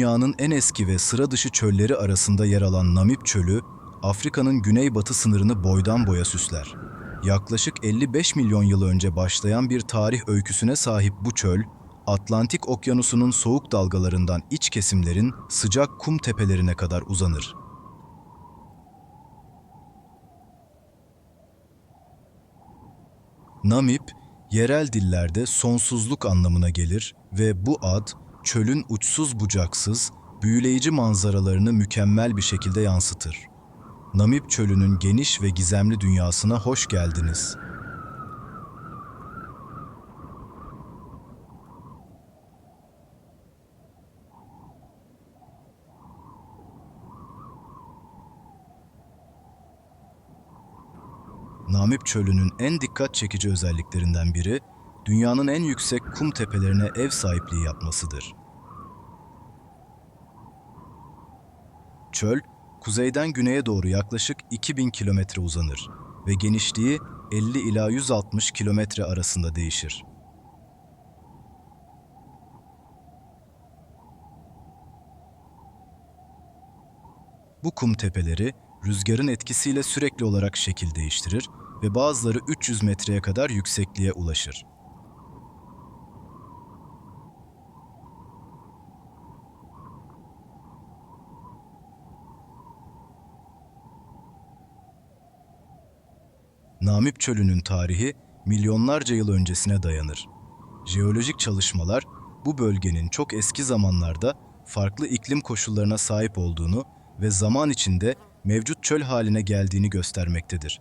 dünyanın en eski ve sıra dışı çölleri arasında yer alan Namib Çölü, Afrika'nın güneybatı sınırını boydan boya süsler. Yaklaşık 55 milyon yıl önce başlayan bir tarih öyküsüne sahip bu çöl, Atlantik Okyanusu'nun soğuk dalgalarından iç kesimlerin sıcak kum tepelerine kadar uzanır. Namib, yerel dillerde sonsuzluk anlamına gelir ve bu ad, çölün uçsuz bucaksız, büyüleyici manzaralarını mükemmel bir şekilde yansıtır. Namib Çölü'nün geniş ve gizemli dünyasına hoş geldiniz. Namib Çölü'nün en dikkat çekici özelliklerinden biri, dünyanın en yüksek kum tepelerine ev sahipliği yapmasıdır. Çöl, kuzeyden güneye doğru yaklaşık 2000 kilometre uzanır ve genişliği 50 ila 160 kilometre arasında değişir. Bu kum tepeleri, rüzgarın etkisiyle sürekli olarak şekil değiştirir ve bazıları 300 metreye kadar yüksekliğe ulaşır. Namib Çölü'nün tarihi milyonlarca yıl öncesine dayanır. Jeolojik çalışmalar bu bölgenin çok eski zamanlarda farklı iklim koşullarına sahip olduğunu ve zaman içinde mevcut çöl haline geldiğini göstermektedir.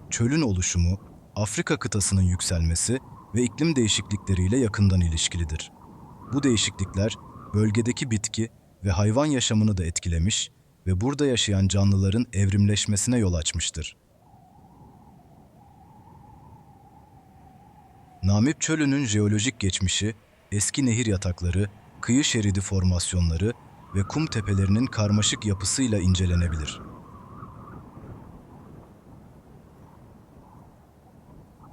Çölün oluşumu, Afrika kıtasının yükselmesi ve iklim değişiklikleriyle yakından ilişkilidir. Bu değişiklikler bölgedeki bitki ve hayvan yaşamını da etkilemiş ve burada yaşayan canlıların evrimleşmesine yol açmıştır. Namib Çölü'nün jeolojik geçmişi, eski nehir yatakları, kıyı şeridi formasyonları ve kum tepelerinin karmaşık yapısıyla incelenebilir.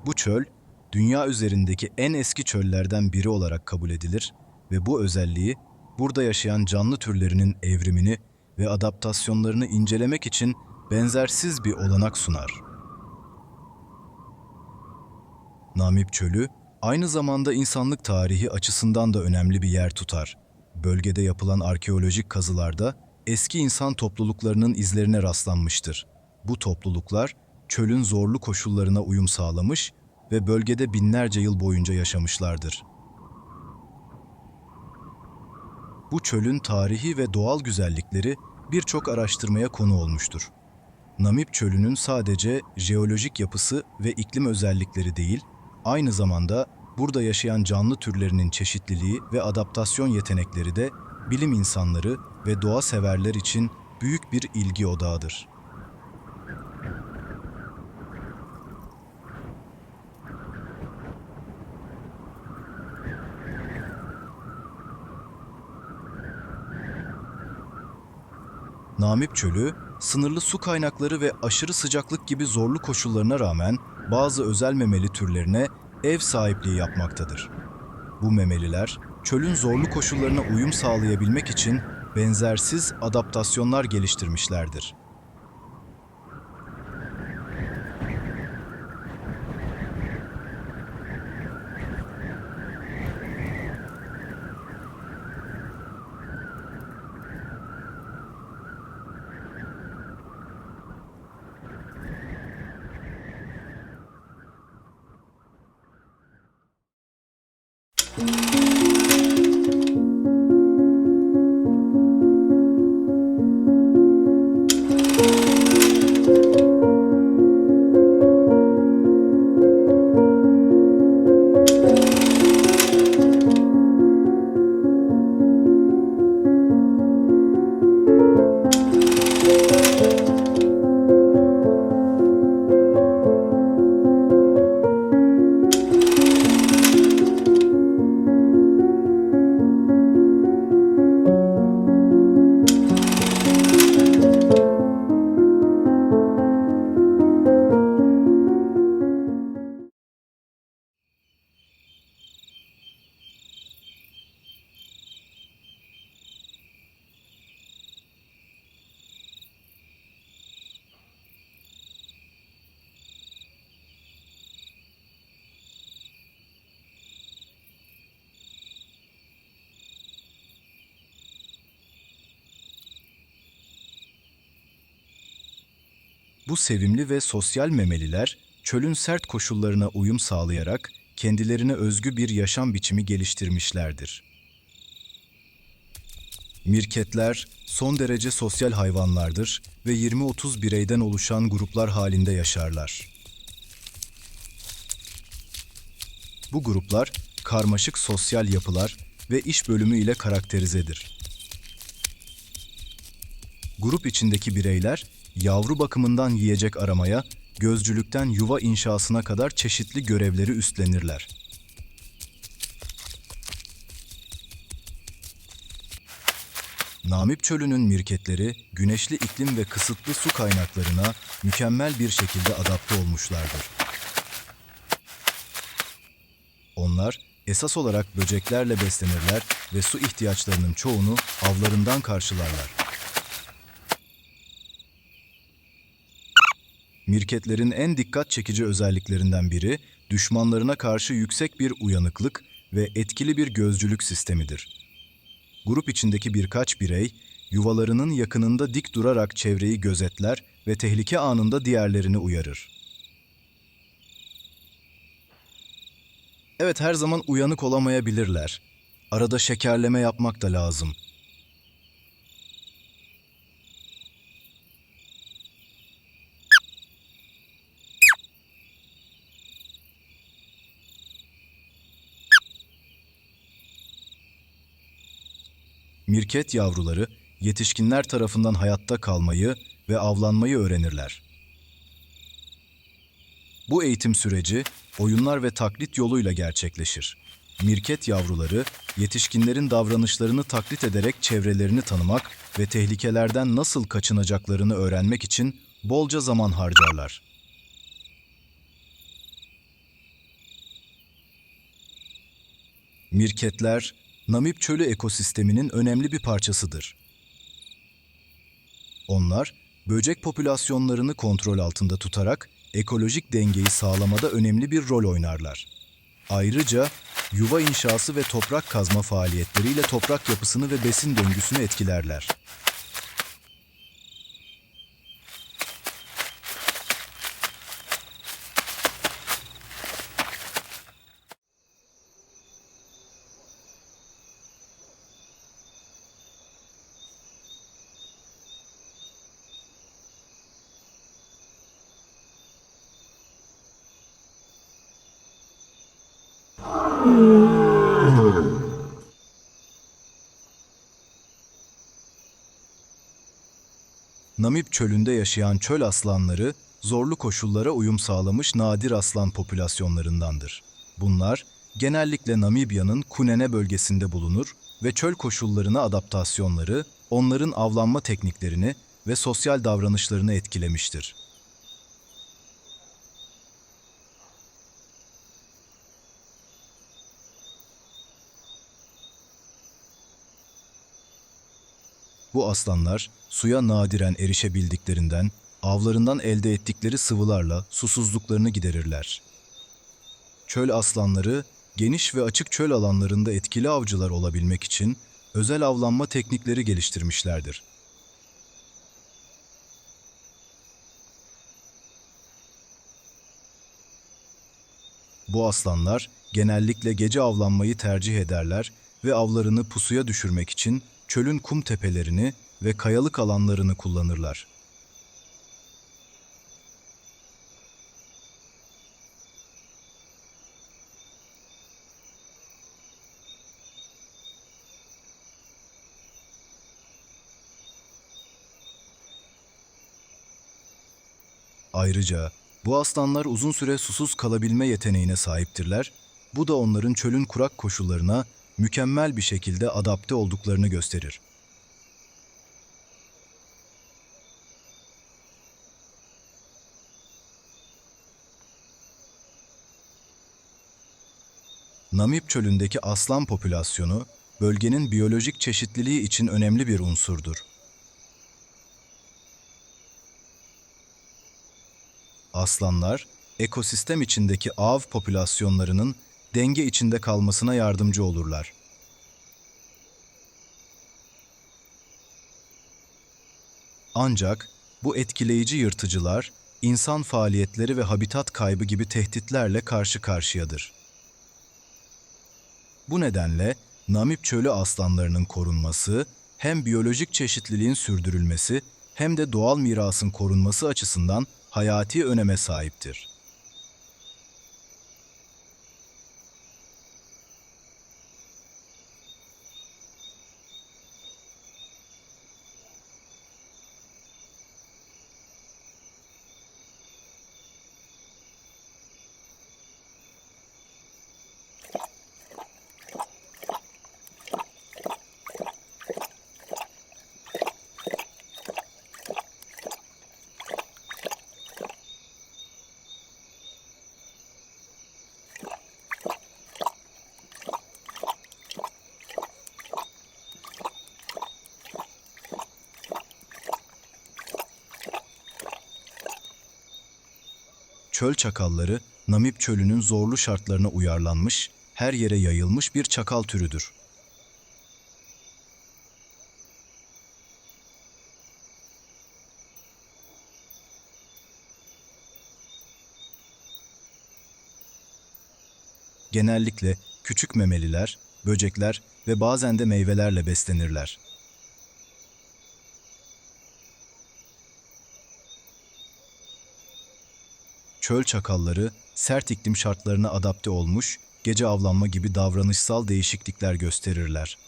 Bu çöl, dünya üzerindeki en eski çöllerden biri olarak kabul edilir ve bu özelliği, burada yaşayan canlı türlerinin evrimini ve adaptasyonlarını incelemek için benzersiz bir olanak sunar. Namib Çölü, aynı zamanda insanlık tarihi açısından da önemli bir yer tutar. Bölgede yapılan arkeolojik kazılarda eski insan topluluklarının izlerine rastlanmıştır. Bu topluluklar, çölün zorlu koşullarına uyum sağlamış ve bölgede binlerce yıl boyunca yaşamışlardır. Bu çölün tarihi ve doğal güzellikleri birçok araştırmaya konu olmuştur. Namib Çölü'nün sadece jeolojik yapısı ve iklim özellikleri değil, aynı zamanda burada yaşayan canlı türlerinin çeşitliliği ve adaptasyon yetenekleri de bilim insanları ve doğa severler için büyük bir ilgi odağıdır. Namib Çölü, sınırlı su kaynakları ve aşırı sıcaklık gibi zorlu koşullarına rağmen bazı özel memeli türlerine ev sahipliği yapmaktadır. Bu memeliler, çölün zorlu koşullarına uyum sağlayabilmek için benzersiz adaptasyonlar geliştirmişlerdir. Bu sevimli ve sosyal memeliler, çölün sert koşullarına uyum sağlayarak kendilerine özgü bir yaşam biçimi geliştirmişlerdir. Mirketler son derece sosyal hayvanlardır ve 20-30 bireyden oluşan gruplar halinde yaşarlar. Bu gruplar karmaşık sosyal yapılar ve iş bölümü ile karakterizedir. Grup içindeki bireyler yavru bakımından yiyecek aramaya, gözcülükten yuva inşasına kadar çeşitli görevleri üstlenirler. Namib Çölü'nün mirketleri, güneşli iklim ve kısıtlı su kaynaklarına mükemmel bir şekilde adapte olmuşlardır. Onlar, esas olarak böceklerle beslenirler ve su ihtiyaçlarının çoğunu avlarından karşılarlar. Mirketlerin en dikkat çekici özelliklerinden biri, düşmanlarına karşı yüksek bir uyanıklık ve etkili bir gözcülük sistemidir. Grup içindeki birkaç birey, yuvalarının yakınında dik durarak çevreyi gözetler ve tehlike anında diğerlerini uyarır. Evet, her zaman uyanık olamayabilirler. Arada şekerleme yapmak da lazım. Mirket yavruları, yetişkinler tarafından hayatta kalmayı ve avlanmayı öğrenirler. Bu eğitim süreci, oyunlar ve taklit yoluyla gerçekleşir. Mirket yavruları, yetişkinlerin davranışlarını taklit ederek çevrelerini tanımak ve tehlikelerden nasıl kaçınacaklarını öğrenmek için bolca zaman harcarlar. Mirketler, Namib Çölü ekosisteminin önemli bir parçasıdır. Onlar, böcek popülasyonlarını kontrol altında tutarak ekolojik dengeyi sağlamada önemli bir rol oynarlar. Ayrıca yuva inşası ve toprak kazma faaliyetleriyle toprak yapısını ve besin döngüsünü etkilerler. Namib Çölü'nde yaşayan çöl aslanları, zorlu koşullara uyum sağlamış nadir aslan popülasyonlarındandır. Bunlar, genellikle Namibya'nın Kunene bölgesinde bulunur ve çöl koşullarına adaptasyonları, onların avlanma tekniklerini ve sosyal davranışlarını etkilemiştir. Bu aslanlar, suya nadiren erişebildiklerinden, avlarından elde ettikleri sıvılarla susuzluklarını giderirler. Çöl aslanları, geniş ve açık çöl alanlarında etkili avcılar olabilmek için özel avlanma teknikleri geliştirmişlerdir. Bu aslanlar genellikle gece avlanmayı tercih ederler ve avlarını pusuya düşürmek için çölün kum tepelerini ve kayalık alanlarını kullanırlar. Ayrıca bu aslanlar uzun süre susuz kalabilme yeteneğine sahiptirler. Bu da onların çölün kurak koşullarına mükemmel bir şekilde adapte olduklarını gösterir. Namib Çölü'ndeki aslan popülasyonu, bölgenin biyolojik çeşitliliği için önemli bir unsurdur. Aslanlar, ekosistem içindeki av popülasyonlarının denge içinde kalmasına yardımcı olurlar. Ancak Bu etkileyici yırtıcılar, insan faaliyetleri ve habitat kaybı gibi tehditlerle karşı karşıyadır. Bu nedenle Namib çölü aslanlarının korunması, hem biyolojik çeşitliliğin sürdürülmesi hem de doğal mirasın korunması açısından hayati öneme sahiptir. Çöl çakalları, Namib çölünün zorlu şartlarına uyarlanmış, her yere yayılmış bir çakal türüdür. Genellikle küçük memeliler, böcekler ve bazen de meyvelerle beslenirler. Çöl çakalları, sert iklim şartlarına adapte olmuş, gece avlanma gibi davranışsal değişiklikler gösterirler.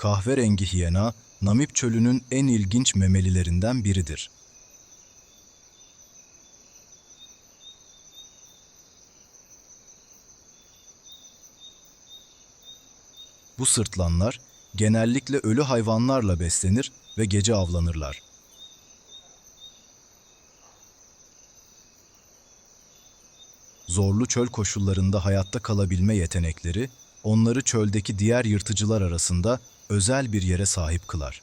Kahverengi hiyena, Namib çölünün en ilginç memelilerinden biridir. Bu sırtlanlar genellikle ölü hayvanlarla beslenir ve gece avlanırlar. Zorlu çöl koşullarında hayatta kalabilme yetenekleri, onları çöldeki diğer yırtıcılar arasında özel bir yere sahip kılar.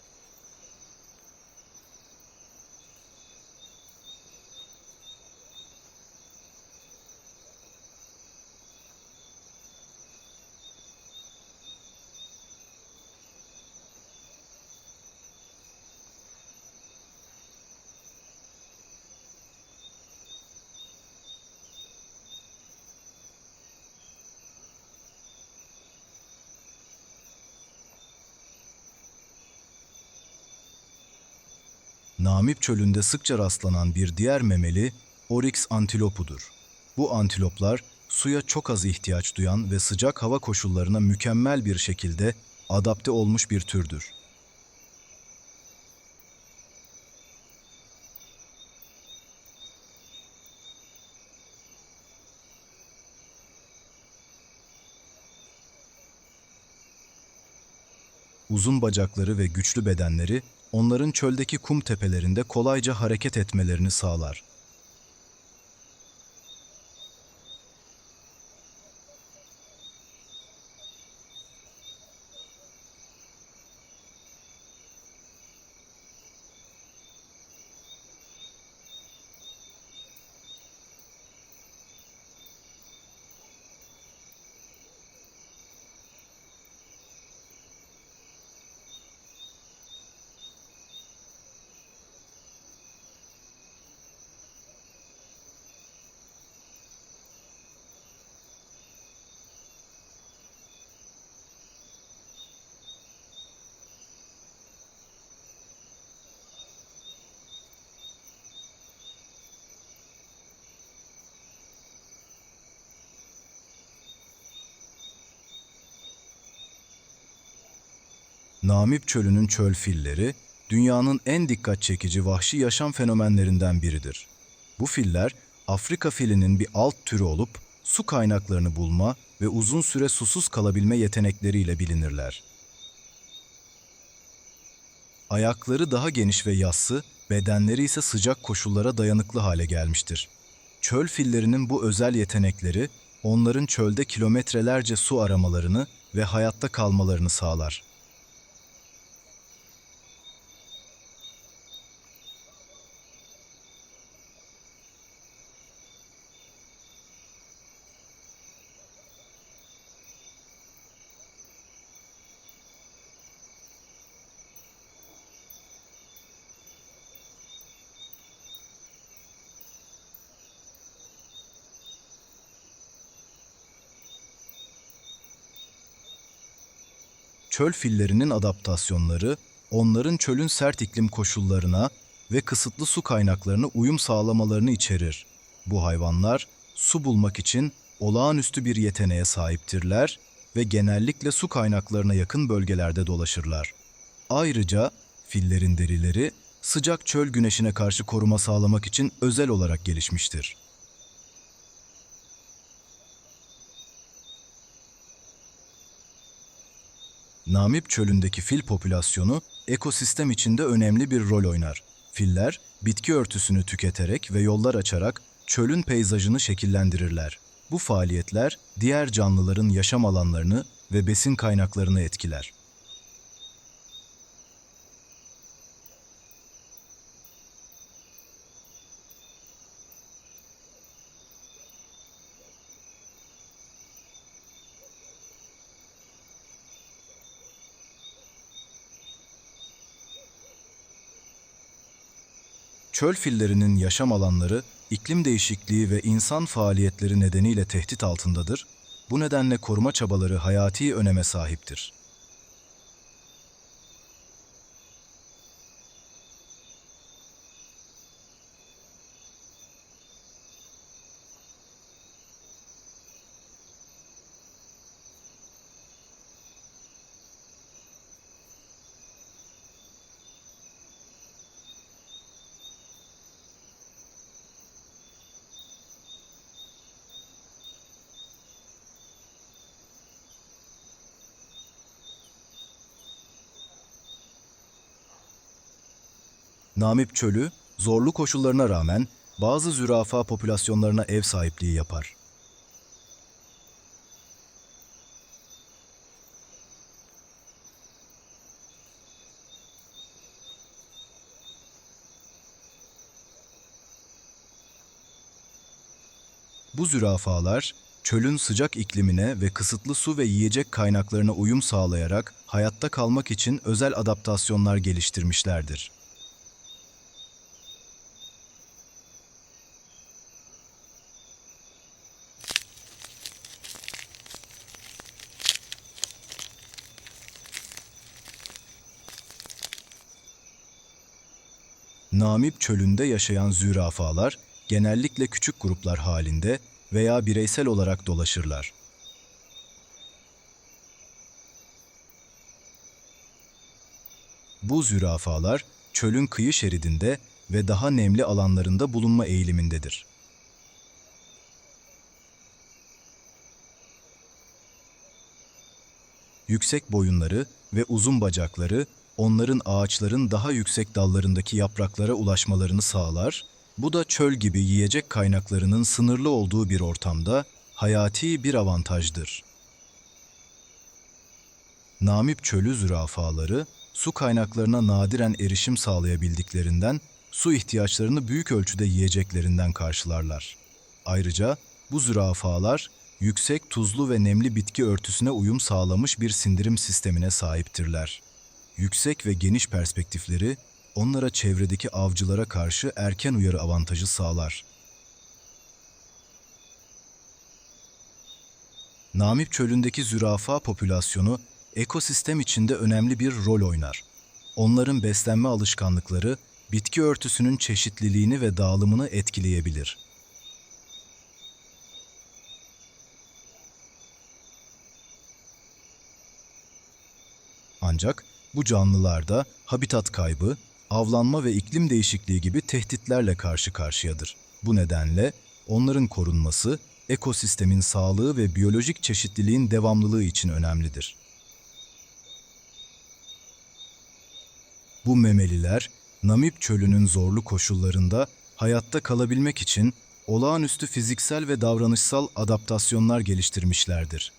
Namib çölünde sıkça rastlanan bir diğer memeli Oryx antilopudur. Bu antiloplar suya çok az ihtiyaç duyan ve sıcak hava koşullarına mükemmel bir şekilde adapte olmuş bir türdür. Uzun bacakları ve güçlü bedenleri onların çöldeki kum tepelerinde kolayca hareket etmelerini sağlar. Namib Çölü'nün çöl filleri, dünyanın en dikkat çekici vahşi yaşam fenomenlerinden biridir. Bu filler, Afrika filinin bir alt türü olup, su kaynaklarını bulma ve uzun süre susuz kalabilme yetenekleriyle bilinirler. Ayakları daha geniş ve yassı, bedenleri ise sıcak koşullara dayanıklı hale gelmiştir. Çöl fillerinin bu özel yetenekleri, onların çölde kilometrelerce su aramalarını ve hayatta kalmalarını sağlar. Çöl fillerinin adaptasyonları, onların çölün sert iklim koşullarına ve kısıtlı su kaynaklarına uyum sağlamalarını içerir. Bu hayvanlar, su bulmak için olağanüstü bir yeteneğe sahiptirler ve genellikle su kaynaklarına yakın bölgelerde dolaşırlar. Ayrıca fillerin derileri, sıcak çöl güneşine karşı koruma sağlamak için özel olarak gelişmiştir. Namib Çölü'ndeki fil popülasyonu ekosistem içinde önemli bir rol oynar. Filler, bitki örtüsünü tüketerek ve yollar açarak çölün peyzajını şekillendirirler. Bu faaliyetler diğer canlıların yaşam alanlarını ve besin kaynaklarını etkiler. Çöl fillerinin yaşam alanları, iklim değişikliği ve insan faaliyetleri nedeniyle tehdit altındadır. Bu nedenle koruma çabaları hayati öneme sahiptir. Namib Çölü, zorlu koşullarına rağmen bazı zürafa popülasyonlarına ev sahipliği yapar. Bu zürafalar, çölün sıcak iklimine ve kısıtlı su ve yiyecek kaynaklarına uyum sağlayarak hayatta kalmak için özel adaptasyonlar geliştirmişlerdir. Namib Çölü'nde yaşayan zürafalar genellikle küçük gruplar halinde veya bireysel olarak dolaşırlar. Bu zürafalar çölün kıyı şeridinde ve daha nemli alanlarında bulunma eğilimindedir. Yüksek boyunları ve uzun bacakları onların ağaçların daha yüksek dallarındaki yapraklara ulaşmalarını sağlar. Bu da çöl gibi yiyecek kaynaklarının sınırlı olduğu bir ortamda hayati bir avantajdır. Namib Çölü zürafaları su kaynaklarına nadiren erişim sağlayabildiklerinden su ihtiyaçlarını büyük ölçüde yiyeceklerinden karşılarlar. Ayrıca bu zürafalar yüksek tuzlu ve nemli bitki örtüsüne uyum sağlamış bir sindirim sistemine sahiptirler. Yüksek ve geniş perspektifleri onlara çevredeki avcılara karşı erken uyarı avantajı sağlar. Namib Çölü'ndeki zürafa popülasyonu ekosistem içinde önemli bir rol oynar. Onların beslenme alışkanlıkları bitki örtüsünün çeşitliliğini ve dağılımını etkileyebilir. Ancak Bu canlılar da habitat kaybı, avlanma ve iklim değişikliği gibi tehditlerle karşı karşıyadır. Bu nedenle onların korunması, ekosistemin sağlığı ve biyolojik çeşitliliğin devamlılığı için önemlidir. Bu memeliler, Namib Çölü'nün zorlu koşullarında hayatta kalabilmek için olağanüstü fiziksel ve davranışsal adaptasyonlar geliştirmişlerdir.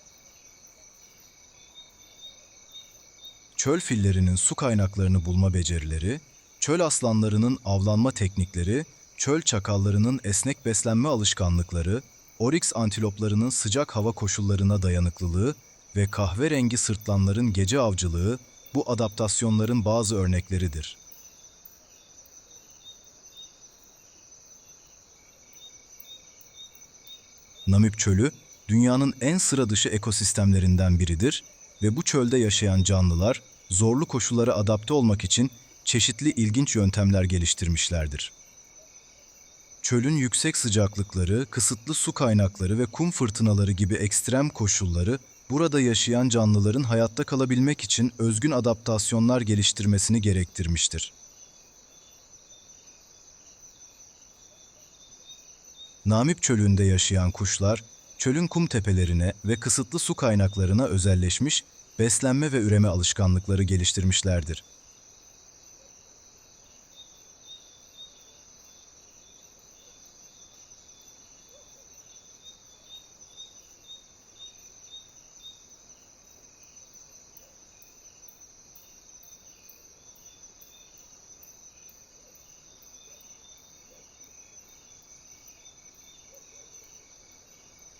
Çöl fillerinin su kaynaklarını bulma becerileri, çöl aslanlarının avlanma teknikleri, çöl çakallarının esnek beslenme alışkanlıkları, oryx antiloplarının sıcak hava koşullarına dayanıklılığı ve kahverengi sırtlanların gece avcılığı bu adaptasyonların bazı örnekleridir. Namib Çölü, dünyanın en sıradışı ekosistemlerinden biridir ve bu çölde yaşayan canlılar, zorlu koşullara adapte olmak için çeşitli ilginç yöntemler geliştirmişlerdir. Çölün yüksek sıcaklıkları, kısıtlı su kaynakları ve kum fırtınaları gibi ekstrem koşulları, burada yaşayan canlıların hayatta kalabilmek için özgün adaptasyonlar geliştirmesini gerektirmiştir. Namib Çölü'nde yaşayan kuşlar, çölün kum tepelerine ve kısıtlı su kaynaklarına özelleşmiş, beslenme ve üreme alışkanlıkları geliştirmişlerdir.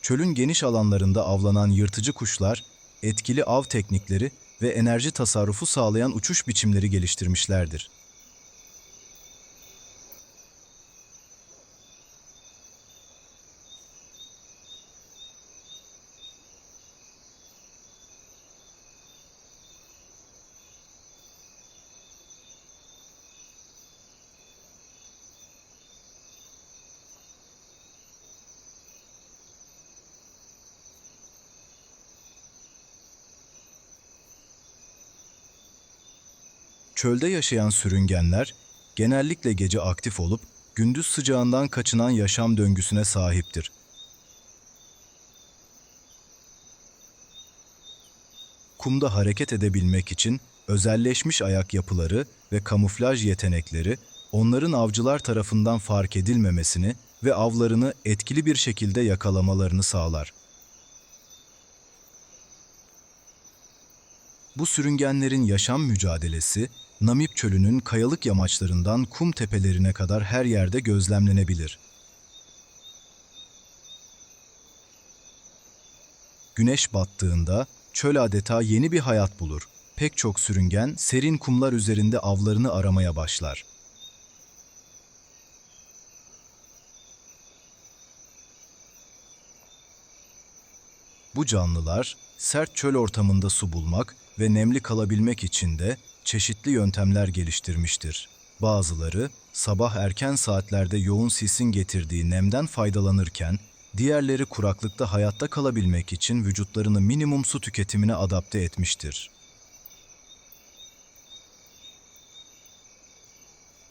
Çölün geniş alanlarında avlanan yırtıcı kuşlar, etkili av teknikleri ve enerji tasarrufu sağlayan uçuş biçimleri geliştirmişlerdir. Çölde yaşayan sürüngenler, genellikle gece aktif olup, gündüz sıcağından kaçınan yaşam döngüsüne sahiptir. Kumda hareket edebilmek için özelleşmiş ayak yapıları ve kamuflaj yetenekleri, onların avcılar tarafından fark edilmemesini ve avlarını etkili bir şekilde yakalamalarını sağlar. Bu sürüngenlerin yaşam mücadelesi, Namib Çölü'nün kayalık yamaçlarından kum tepelerine kadar her yerde gözlemlenebilir. Güneş battığında çöl adeta yeni bir hayat bulur. Pek çok sürüngen serin kumlar üzerinde avlarını aramaya başlar. Bu canlılar sert çöl ortamında su bulmak ve nemli kalabilmek için de çeşitli yöntemler geliştirmiştir. Bazıları sabah erken saatlerde yoğun sisin getirdiği nemden faydalanırken, diğerleri kuraklıkta hayatta kalabilmek için vücutlarını minimum su tüketimine adapte etmiştir.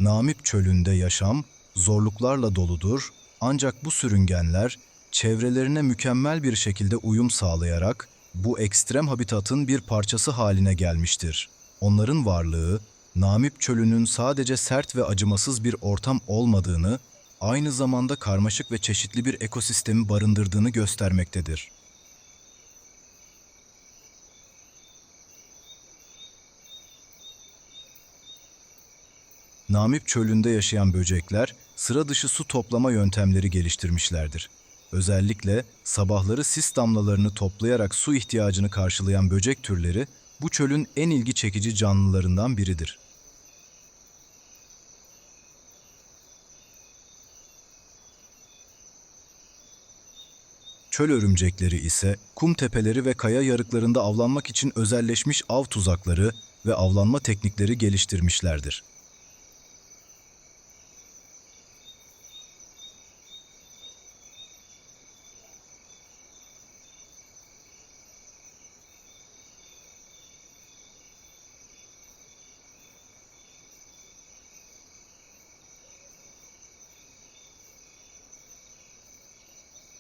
Namib Çölü'nde yaşam zorluklarla doludur, ancak bu sürüngenler çevrelerine mükemmel bir şekilde uyum sağlayarak bu ekstrem habitatın bir parçası haline gelmiştir. Onların varlığı, Namib Çölü'nün sadece sert ve acımasız bir ortam olmadığını, aynı zamanda karmaşık ve çeşitli bir ekosistemi barındırdığını göstermektedir. Namib Çölü'nde yaşayan böcekler, sıra dışı su toplama yöntemleri geliştirmişlerdir. Özellikle sabahları sis damlalarını toplayarak su ihtiyacını karşılayan böcek türleri, bu çölün en ilgi çekici canlılarından biridir. Çöl örümcekleri ise kum tepeleri ve kaya yarıklarında avlanmak için özelleşmiş av tuzakları ve avlanma teknikleri geliştirmişlerdir.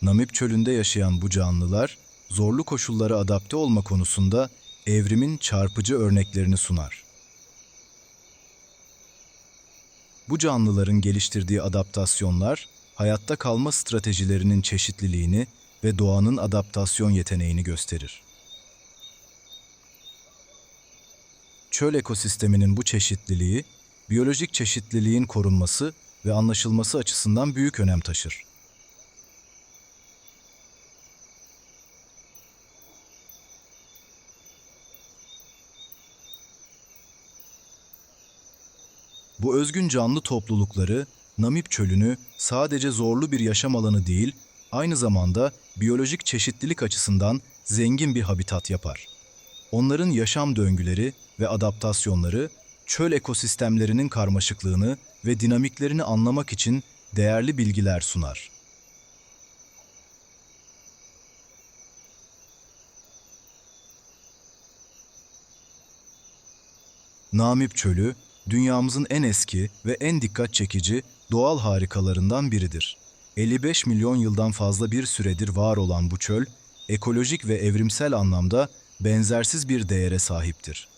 Namib çölünde yaşayan bu canlılar, zorlu koşullara adapte olma konusunda evrimin çarpıcı örneklerini sunar. Bu canlıların geliştirdiği adaptasyonlar, hayatta kalma stratejilerinin çeşitliliğini ve doğanın adaptasyon yeteneğini gösterir. Çöl ekosisteminin bu çeşitliliği, biyolojik çeşitliliğin korunması ve anlaşılması açısından büyük önem taşır. Bu özgün canlı toplulukları, Namib Çölü'nü sadece zorlu bir yaşam alanı değil, aynı zamanda biyolojik çeşitlilik açısından zengin bir habitat yapar. Onların yaşam döngüleri ve adaptasyonları, çöl ekosistemlerinin karmaşıklığını ve dinamiklerini anlamak için değerli bilgiler sunar. Namib Çölü, dünyamızın en eski ve en dikkat çekici doğal harikalarından biridir. 55 milyon yıldan fazla bir süredir var olan bu çöl, ekolojik ve evrimsel anlamda benzersiz bir değere sahiptir.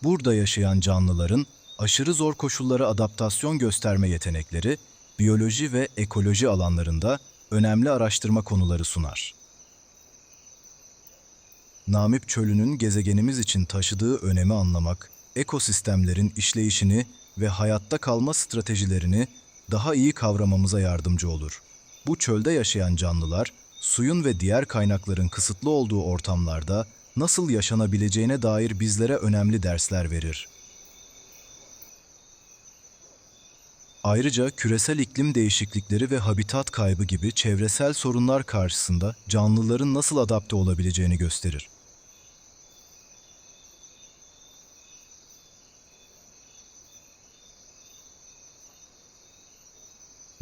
Burada yaşayan canlıların aşırı zor koşullara adaptasyon gösterme yetenekleri, biyoloji ve ekoloji alanlarında önemli araştırma konuları sunar. Namib Çölü'nün gezegenimiz için taşıdığı önemi anlamak, ekosistemlerin işleyişini ve hayatta kalma stratejilerini daha iyi kavramamıza yardımcı olur. Bu çölde yaşayan canlılar, suyun ve diğer kaynakların kısıtlı olduğu ortamlarda nasıl yaşanabileceğine dair bizlere önemli dersler verir. Ayrıca küresel iklim değişiklikleri ve habitat kaybı gibi çevresel sorunlar karşısında canlıların nasıl adapte olabileceğini gösterir.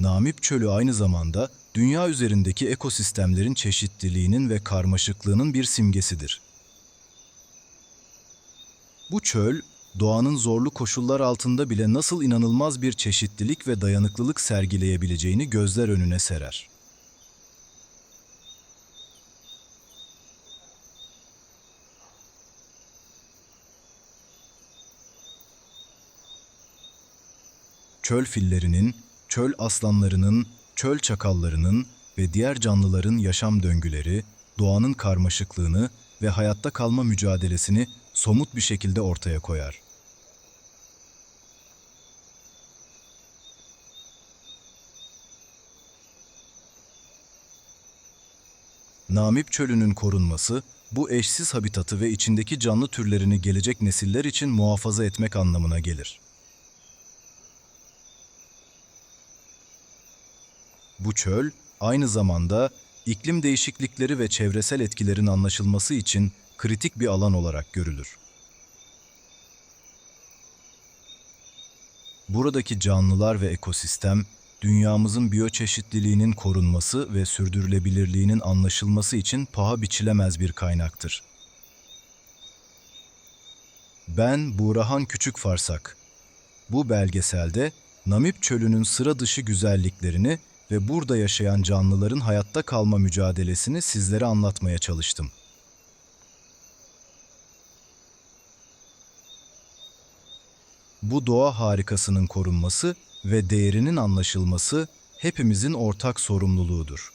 Namib Çölü aynı zamanda dünya üzerindeki ekosistemlerin çeşitliliğinin ve karmaşıklığının bir simgesidir. Bu çöl, doğanın zorlu koşullar altında bile nasıl inanılmaz bir çeşitlilik ve dayanıklılık sergileyebileceğini gözler önüne serer. Çöl fillerinin, çöl aslanlarının, çöl çakallarının ve diğer canlıların yaşam döngüleri, doğanın karmaşıklığını ve hayatta kalma mücadelesini somut bir şekilde ortaya koyar. Namib Çölü'nün korunması, bu eşsiz habitatı ve içindeki canlı türlerini gelecek nesiller için muhafaza etmek anlamına gelir. Bu çöl, aynı zamanda iklim değişiklikleri ve çevresel etkilerin anlaşılması için kritik bir alan olarak görülür. Buradaki canlılar ve ekosistem, dünyamızın biyoçeşitliliğinin korunması ve sürdürülebilirliğinin anlaşılması için paha biçilemez bir kaynaktır. Ben Buğrahan Küçükfarsak. Bu belgeselde Namib Çölü'nün sıra dışı güzelliklerini ve burada yaşayan canlıların hayatta kalma mücadelesini sizlere anlatmaya çalıştım. Bu doğa harikasının korunması ve değerinin anlaşılması hepimizin ortak sorumluluğudur.